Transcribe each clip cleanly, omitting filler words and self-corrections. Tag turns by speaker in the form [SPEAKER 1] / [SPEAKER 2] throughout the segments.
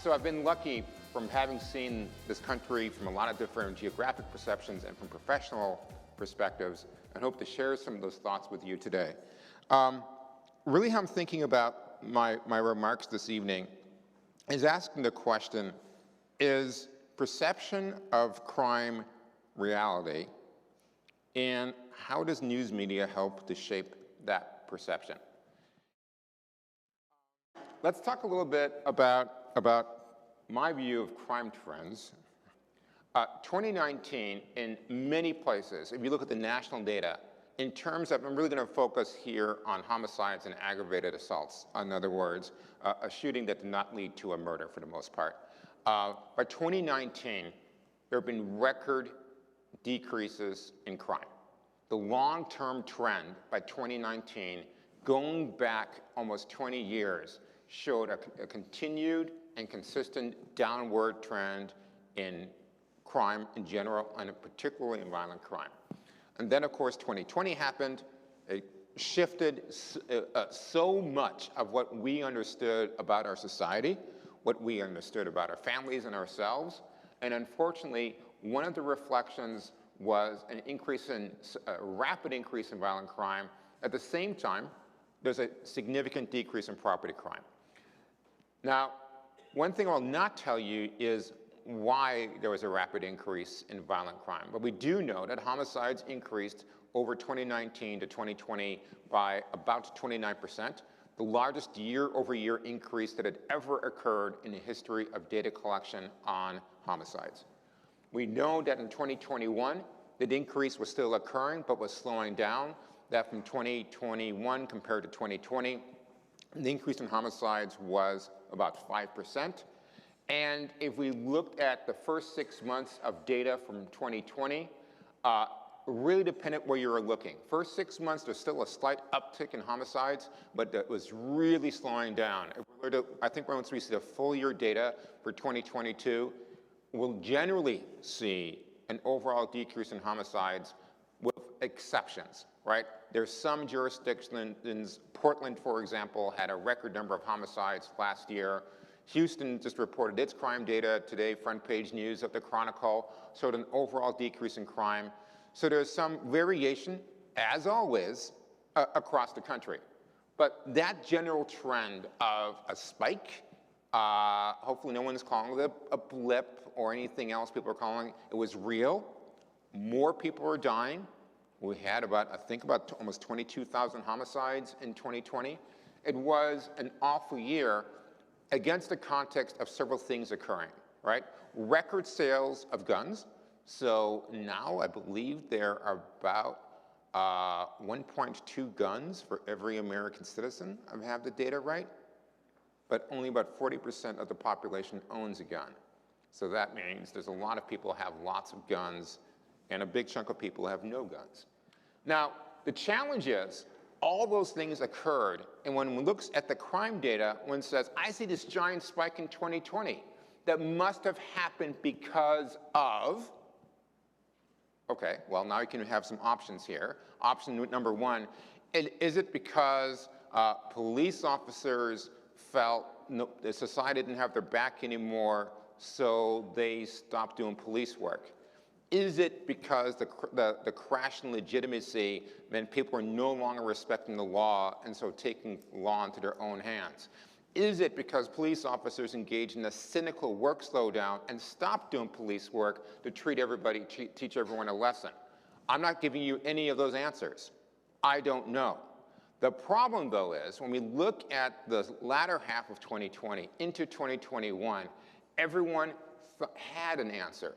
[SPEAKER 1] So I've been lucky from having seen this country from a lot of different geographic perceptions and from professional perspectives, and hope to share some of those thoughts with you today. Really how I'm thinking about my remarks this evening is asking the question, is perception of crime reality, and how does news media help to shape that perception? Let's talk a little bit about my view of crime trends. 2019, in many places, if you look at the national data, in terms of, I'm really going to focus here on homicides and aggravated assaults. In other words, a shooting that did not lead to a murder for the most part. By 2019, there have been record decreases in crime. The long-term trend by 2019, going back almost 20 years, showed a continued and consistent downward trend in crime in general, and particularly in violent crime. And then, of course, 2020 happened. It shifted so much of what we understood about our society, what we understood about our families and ourselves. And unfortunately, one of the reflections was an increase in, a rapid increase in violent crime. At the same time, there's a significant decrease in property crime. Now, one thing I'll not tell you is why there was a rapid increase in violent crime. But we do know that homicides increased over 2019 to 2020 by about 29%, the largest year-over-year increase that had ever occurred in the history of data collection on homicides. We know that in 2021, the increase was still occurring, but was slowing down, that from 2021 compared to 2020, the increase in homicides was about 5%. And if we looked at the first 6 months of data from 2020, really dependent where you were looking. First 6 months, there's still a slight uptick in homicides, but it was really slowing down. I think once we see the full year data for 2022, we'll generally see an overall decrease in homicides with exceptions, right? There's some jurisdictions, Portland, for example, had a record number of homicides last year. Houston just reported its crime data today, front page news of the Chronicle, showed an overall decrease in crime. So there's some variation, as always, across the country. But that general trend of a spike, hopefully no one's calling it a blip or anything else people are calling it was real. More people are dying. We had I think about almost 22,000 homicides in 2020. It was an awful year against the context of several things occurring, right? Record sales of guns. So now I believe there are about 1.2 guns for every American citizen, I have the data right, but only about 40% of the population owns a gun. So that means there's a lot of people who have lots of guns, and a big chunk of people have no guns. Now, the challenge is, all those things occurred, and when one looks at the crime data, one says, I see this giant spike in 2020 that must have happened because of, okay, well, now you can have some options here. Option number one, is it because police officers felt the society didn't have their back anymore, so they stopped doing police work? Is it because the crash in legitimacy meant people are no longer respecting the law and so taking law into their own hands? Is it because police officers engaged in a cynical work slowdown and stopped doing police work to treat everybody, teach everyone a lesson? I'm not giving you any of those answers. I don't know. The problem, though, is when we look at the latter half of 2020 into 2021, everyone had an answer.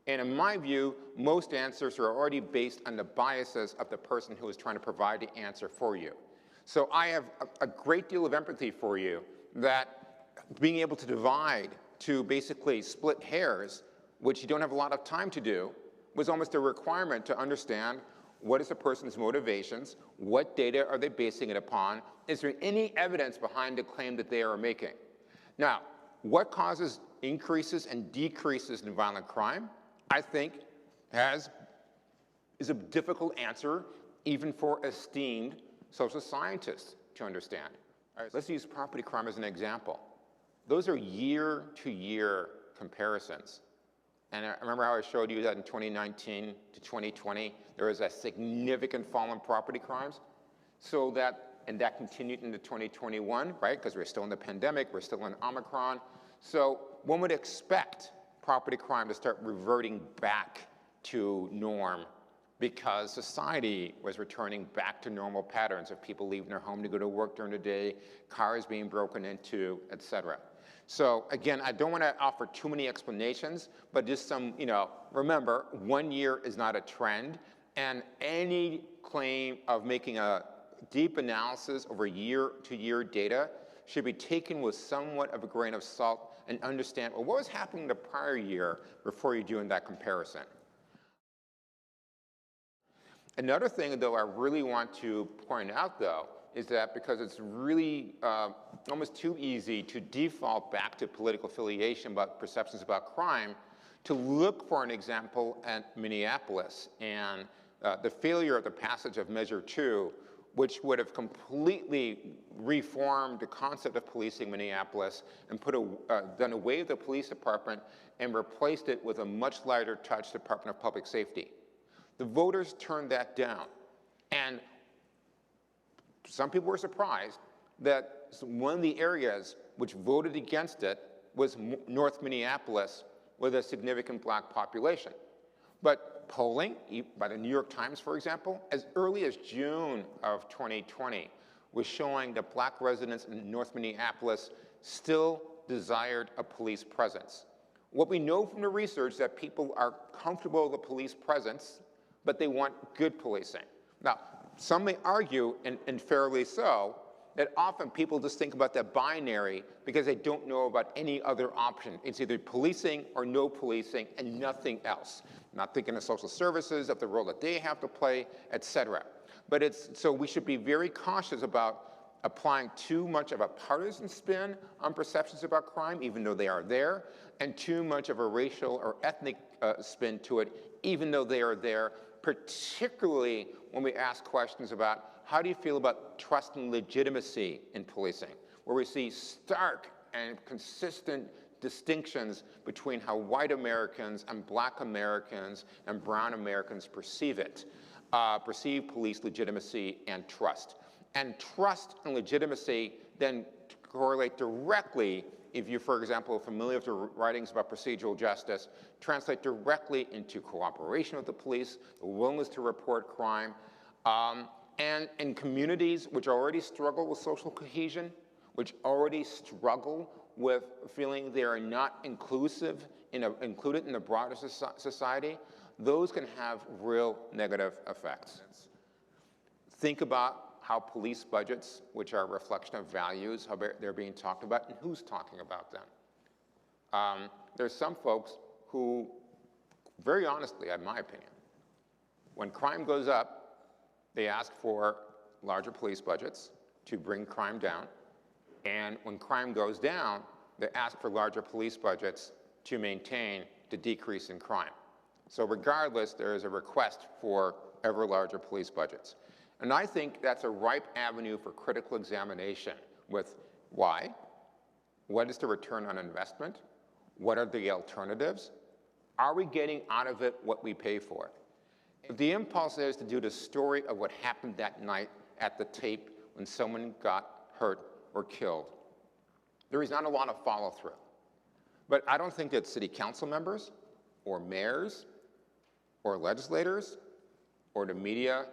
[SPEAKER 1] And in my view, most answers are already based on the biases of the person who is trying to provide the answer for you. So I have a great deal of empathy for you that being able to divide, to basically split hairs, which you don't have a lot of time to do, was almost a requirement to understand what is a person's motivations, what data are they basing it upon, is there any evidence behind the claim that they are making? Now, what causes increases and decreases in violent crime? I think is a difficult answer even for esteemed social scientists to understand. All right, let's use property crime as an example. Those are year-to-year comparisons. And I remember how I showed you that in 2019 to 2020, there was a significant fall in property crimes. And that continued into 2021, right? Because we're still in the pandemic, we're still in Omicron. So one would expect property crime to start reverting back to norm because society was returning back to normal patterns of people leaving their home to go to work during the day, cars being broken into, et cetera. So again, I don't want to offer too many explanations, but just some, remember, 1 year is not a trend, and any claim of making a deep analysis over year-to-year data should be taken with somewhat of a grain of salt and understand, well, what was happening the prior year before you're doing that comparison. Another thing, though, I really want to point out, though, is that because it's really almost too easy to default back to political affiliation about perceptions about crime, to look for an example at Minneapolis and the failure of the passage of Measure 2, which would have completely reformed the concept of policing Minneapolis and done away with the police department and replaced it with a much lighter touch Department of Public Safety. The voters turned that down. And some people were surprised that one of the areas which voted against it was North Minneapolis with a significant black population. But polling by the New York Times, for example, as early as June of 2020, was showing that black residents in North Minneapolis still desired a police presence. What we know from the research is that people are comfortable with the police presence, but they want good policing. Now, some may argue, and fairly so, that often people just think about that binary because they don't know about any other option. It's either policing or no policing and nothing else. Not thinking of social services, of the role that they have to play, et cetera. But so we should be very cautious about applying too much of a partisan spin on perceptions about crime, even though they are there, and too much of a racial or ethnic spin to it, even though they are there, particularly when we ask questions about how do you feel about trust and legitimacy in policing, where we see stark and consistent distinctions between how white Americans and black Americans and brown Americans perceive police legitimacy and trust. And trust and legitimacy then correlate directly, if you, for example, are familiar with the writings about procedural justice, translate directly into cooperation with the police, the willingness to report crime, and in communities which already struggle with social cohesion, which already struggle with feeling they are not included in the broader society, those can have real negative effects. Think about how police budgets, which are a reflection of values, how they're being talked about, and who's talking about them. There's some folks who, very honestly, in my opinion, when crime goes up, they ask for larger police budgets to bring crime down. And when crime goes down, they ask for larger police budgets to maintain the decrease in crime. So regardless, there is a request for ever larger police budgets. And I think that's a ripe avenue for critical examination with why, what is the return on investment, what are the alternatives, are we getting out of it what we pay for? If the impulse is to do the story of what happened that night at the tape when someone got hurt or killed, there is not a lot of follow-through. But I don't think that city council members or mayors or legislators or the media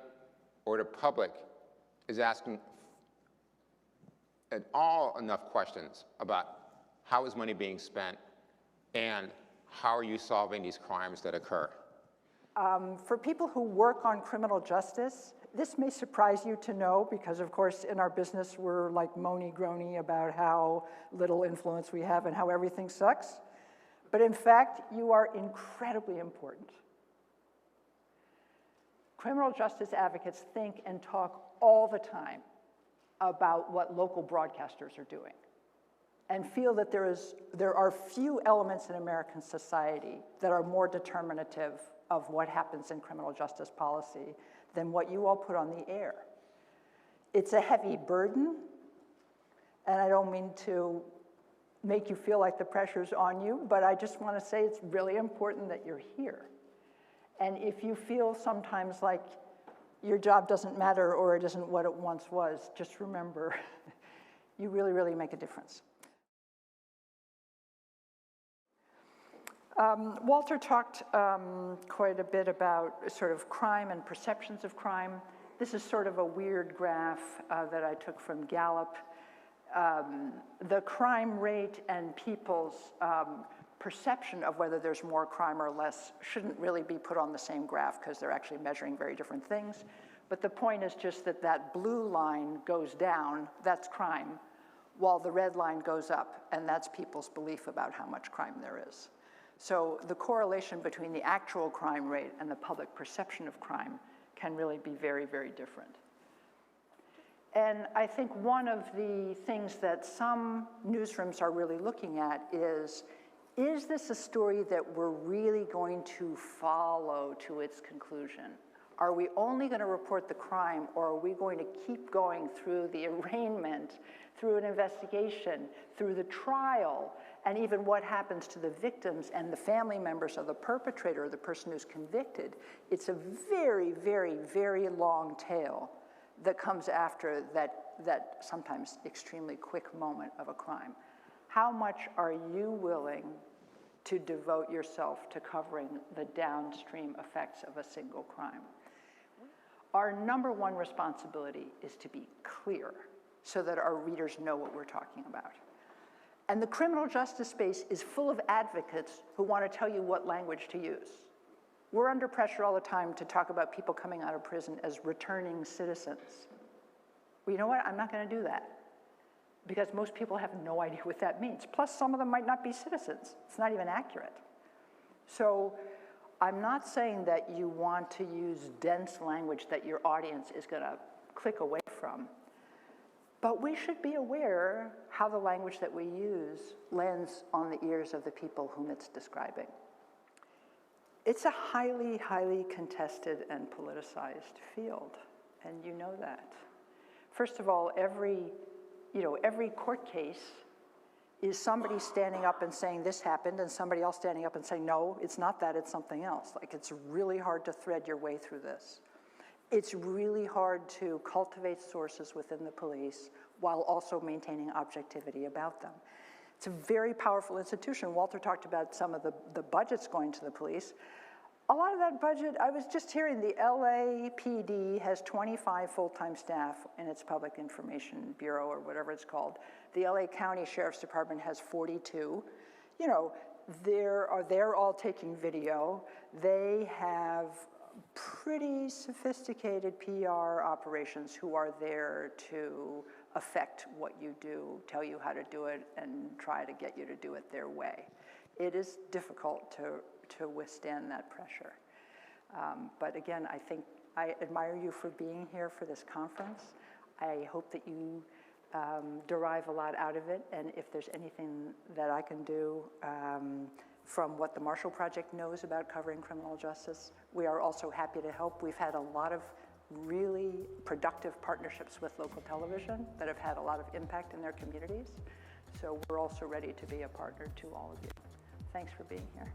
[SPEAKER 1] or the public is asking at all enough questions about how is money being spent and how are you solving these crimes that occur.
[SPEAKER 2] For people who work on criminal justice, this may surprise you to know because, of course, in our business, we're like moany-groany about how little influence we have and how everything sucks. But in fact, you are incredibly important. Criminal justice advocates think and talk all the time about what local broadcasters are doing and feel that there are few elements in American society that are more determinative of what happens in criminal justice policy than what you all put on the air. It's a heavy burden, and I don't mean to make you feel like the pressure's on you, but I just want to say it's really important that you're here. And if you feel sometimes like your job doesn't matter or it isn't what it once was, just remember, you really, really make a difference. Walter talked quite a bit about sort of crime and perceptions of crime. This is sort of a weird graph that I took from Gallup. The crime rate and people's perception of whether there's more crime or less shouldn't really be put on the same graph because they're actually measuring very different things. But the point is just that that blue line goes down, that's crime, while the red line goes up, and that's people's belief about how much crime there is. So the correlation between the actual crime rate and the public perception of crime can really be very, very different. And I think one of the things that some newsrooms are really looking at is this a story that we're really going to follow to its conclusion? Are we only going to report the crime, or are we going to keep going through the arraignment, through an investigation, through the trial, and even what happens to the victims and the family members of the perpetrator, or the person who's convicted? It's a very, very, very long tail that comes after that sometimes extremely quick moment of a crime. How much are you willing to devote yourself to covering the downstream effects of a single crime? Our number one responsibility is to be clear so that our readers know what we're talking about. And the criminal justice space is full of advocates who want to tell you what language to use. We're under pressure all the time to talk about people coming out of prison as returning citizens. Well, you know what? I'm not going to do that because most people have no idea what that means. Plus, some of them might not be citizens. It's not even accurate. So I'm not saying that you want to use dense language that your audience is going to click away from. But we should be aware how the language that we use lands on the ears of the people whom it's describing. It's a highly, highly contested and politicized field, and you know that. First of all, every court case is somebody standing up and saying this happened, and somebody else standing up and saying, no, it's not that, it's something else. Like, it's really hard to thread your way through this. It's really hard to cultivate sources within the police while also maintaining objectivity about them. It's a very powerful institution. Walter talked about some of the budgets going to the police. A lot of that budget, I was just hearing the LAPD has 25 full-time staff in its Public Information Bureau or whatever it's called. The LA County Sheriff's Department has 42. You know, they're all taking video. They have pretty sophisticated PR operations who are there to affect what you do, tell you how to do it, and try to get you to do it their way. It is difficult to withstand that pressure. But again, I think I admire you for being here for this conference. I hope that you derive a lot out of it, and if there's anything that I can do from what the Marshall Project knows about covering criminal justice, we are also happy to help. We've had a lot of really productive partnerships with local television that have had a lot of impact in their communities. So we're also ready to be a partner to all of you. Thanks for being here.